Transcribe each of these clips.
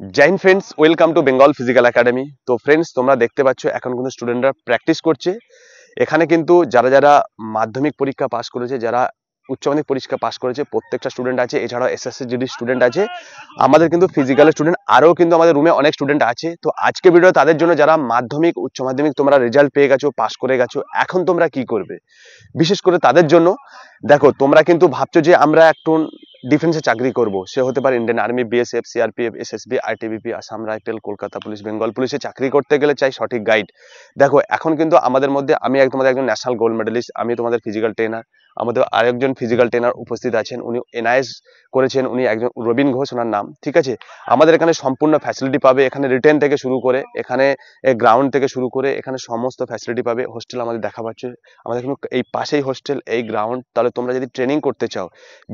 Joy Hind friends, welcome to Bengal physical academy. তো friends, তোমরা দেখতে পাচ্ছ এখন কিন্তু স্টুডেন্টরা প্র্যাকটিস করছে। এখানে কিন্তু যারা যারা মাধ্যমিক পরীক্ষা পাস করেছে, যারা উচ্চ মাধ্যমিক পরীক্ষা পাস করেছে, প্রত্যেকটা স্টুডেন্ট আছে। এছাড়াও এসএসসি জিডি স্টুডেন্ট আছে। আমাদের কিন্তু ফিজিক্যালের স্টুডেন্ট আরও কিন্তু আমাদের রুমে অনেক স্টুডেন্ট আছে। তো আজকে ভিডিও তাদের জন্য যারা মাধ্যমিক উচ্চ মাধ্যমিক তোমরা রেজাল্ট পেয়ে গেছো, পাস করে গেছো, এখন তোমরা কি করবে, বিশেষ করে তাদের জন্য। দেখো, তোমরা কিন্তু ভাবছো যে আমরা একটু ডিফেন্সে চাকরি করব, সে হতে পারে Indian army, BSF, CRPF, SSB, ITBP, Assam rifle, Kolkata police, Bengal পুলিশে চাকরি করতে গেলে চাই সঠিক গাইড। দেখো, এখন কিন্তু আমাদের মধ্যে আমি তোমাদের একজন ন্যাশনাল গোল্ড মেডেলিস্ট, আমি তোমাদের ফিজিক্যাল ট্রেনার। আমাদের আরেকজন ফিজিক্যাল ট্রেনার উপস্থিত আছেন, উনি এনআইএস করেছেন, উনি একজন রবিন ঘোষ ওনার নাম, ঠিক আছে। আমাদের এখানে সম্পূর্ণ ফ্যাসিলিটি পাবে, এখানে রিটেন থেকে শুরু করে, এখানে গ্রাউন্ড থেকে শুরু করে, এখানে সমস্ত ফ্যাসিলিটি পাবে। হোস্টেল আমাদের দেখা পাচ্ছে, আমাদের কিন্তু এই পাশেই হোস্টেল, এই গ্রাউন্ড। তাহলে তোমরা যদি ট্রেনিং করতে চাও,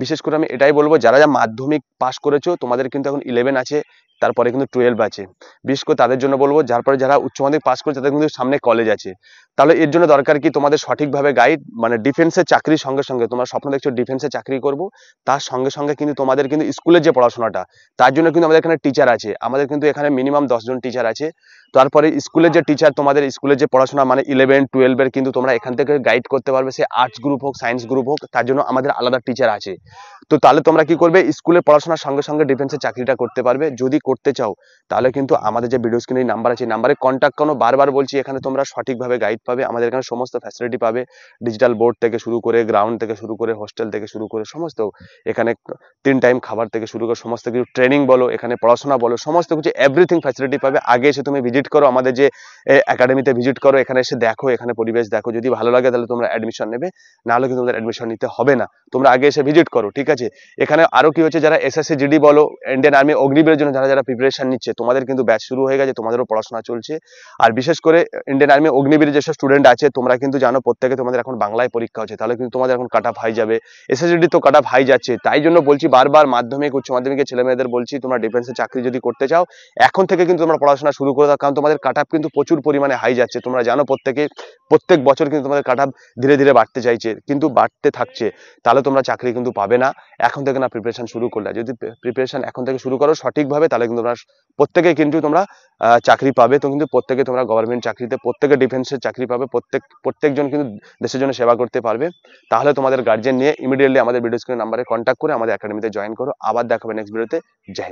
বিশেষ করে আমি এটাই বলবো, যারা যা মাধ্যমিক পাস করেছো, তোমাদের কিন্তু এখন 11 আছে, তারপরে কিন্তু 12 আছে। বিশেষ করে তাদের জন্য বলবো, তারপরে যারা উচ্চ মাধ্যমিক পাস করেছে তাদের কিন্তু সামনে কলেজ আছে। তাহলে এর জন্য দরকার কি, তোমাদের সঠিকভাবে গাইড, মানে ডিফেন্সের চাকরির সঙ্গে সঙ্গে তোমরা স্বপ্ন দেখছো ডিফেন্সে চাকরি করব, তার সঙ্গে সঙ্গে কিন্তু তোমাদের কিন্তু স্কুলের যে পড়াশোনাটা, তার জন্য কিন্তু আমাদের এখানে টিচার আছে। আমাদের কিন্তু এখানে মিনিমাম 10 জন টিচার আছে। তারপরে স্কুলের যে টিচার, তোমাদের স্কুলের যে পড়াশোনা মানে 11-12 কিন্তু তোমরা এখান থেকে গাইড করতে পারবে। সে আর্টস গ্রুপ হোক, সায়েন্স গ্রুপ হোক, তার জন্য আমাদের আলাদা টিচার আছে। তো তাহলে তোমরা কি করবে, স্কুলের পড়াশোনার সঙ্গে সঙ্গে ডিফেন্সের চাকরিটা করতে পারবে। যদি করতে চাও, তাহলে কিন্তু আমাদের যে ভিডিও স্ক্রিনে নাম্বার আছে, নাম্বারে কন্ট্যাক্ট করো। বারবার বলছি, এখানে তোমরা সঠিকভাবে গাইড পাবে, আমাদের এখানে সমস্ত ফ্যাসিলিটি পাবে। ডিজিটাল বোর্ড থেকে শুরু করে, গ্রাউন্ড থেকে শুরু করে, হোস্টেল থেকে শুরু করে, সমস্ত এখানে 3 টাইম খাবার থেকে শুরু করে সমস্ত কিছু, ট্রেনিং বলো, এখানে পড়াশোনা বলো, সমস্ত কিছু এভরিথিং ফ্যাসিলিটি পাবে। আগে এসে তুমি ভিজিট করো, আমাদের যে একাডেমিতে ভিজিট করো, এখানে এসে দেখো, এখানে পরিবেশ দেখো। যদি ভালো লাগে তাহলে তোমরা অ্যাডমিশন নেবে, নাহলে কিন্তু তোমাদের অ্যাডমিশন নিতে হবে না। তোমরা আগে এসে ভিজিট করো, ঠিক আছে। এখানে আরো কি হচ্ছে, যারা এসএসসি জিডি বলো, ইন্ডিয়ান আর্মি অগ্নিবীরের জন্য যারা যারা প্রিপারেশন নিচ্ছে, তোমাদের কিন্তু ব্যাচ শুরু হয়ে গেছে, তোমাদেরও পড়াশোনা চলছে। আর বিশেষ করে ইন্ডিয়ান আর্মি অগ্নিবীরের যেসব স্টুডেন্ট আছে, তোমরা কিন্তু জানো প্রত্যেকে তোমাদের এখন বাংলায় পরীক্ষা হচ্ছে, তাহলে কিন্তু তোমাদের এখন কাট অফ হাই যাবে। এসএসসি তো কাট অফ হাই যাচ্ছে, তাই জন্য বলছি বারবার, মাধ্যমিক উচ্চ মাধ্যমিকের ছেলে মেয়েদের বলছি, তোমরা ডিফেন্সে চাকরি যদি করতে চাও, এখন থেকে কিন্তু তোমরা পড়াশোনা শুরু করে দাও। কারণ তোমাদের কাট অফ কিন্তু প্রচুর পরিমাণে হাই যাচ্ছে। তোমরা জানো প্রত্যেকে, প্রত্যেক বছর কিন্তু তোমাদের কাট অফ ধীরে ধীরে বাড়তে চাইছে, কিন্তু বাড়তে থাকছে। তাহলে তোমরা চাকরি কিন্তু পাবে না এখন থেকে না প্রিপারেশন শুরু করলে। যদি প্রিপারেশন এখন থেকে শুরু করো সঠিকভাবে, তাহলে কিন্তু তোমরা প্রত্যেকে কিন্তু তোমরা চাকরি পাবে। তো কিন্তু প্রত্যেকে তোমরা গভর্নমেন্ট চাকরিতে, প্রত্যেকে ডিফেন্সের চাকরি পাবে, প্রত্যেকজন কিন্তু দেশের জন্য সেবা করতে পারবে। তাহলে তোমাদের গার্জেন নিয়ে ইমিডিয়েটলি আমাদের ভিডিও স্ক্রিন নাম্বারে কন্ট্যাক্ট করে আমাদের একাডেমিতে জয়েন করো। আবার দেখাবে নেক্সট ভিডিওতে। জয় হিন্দ।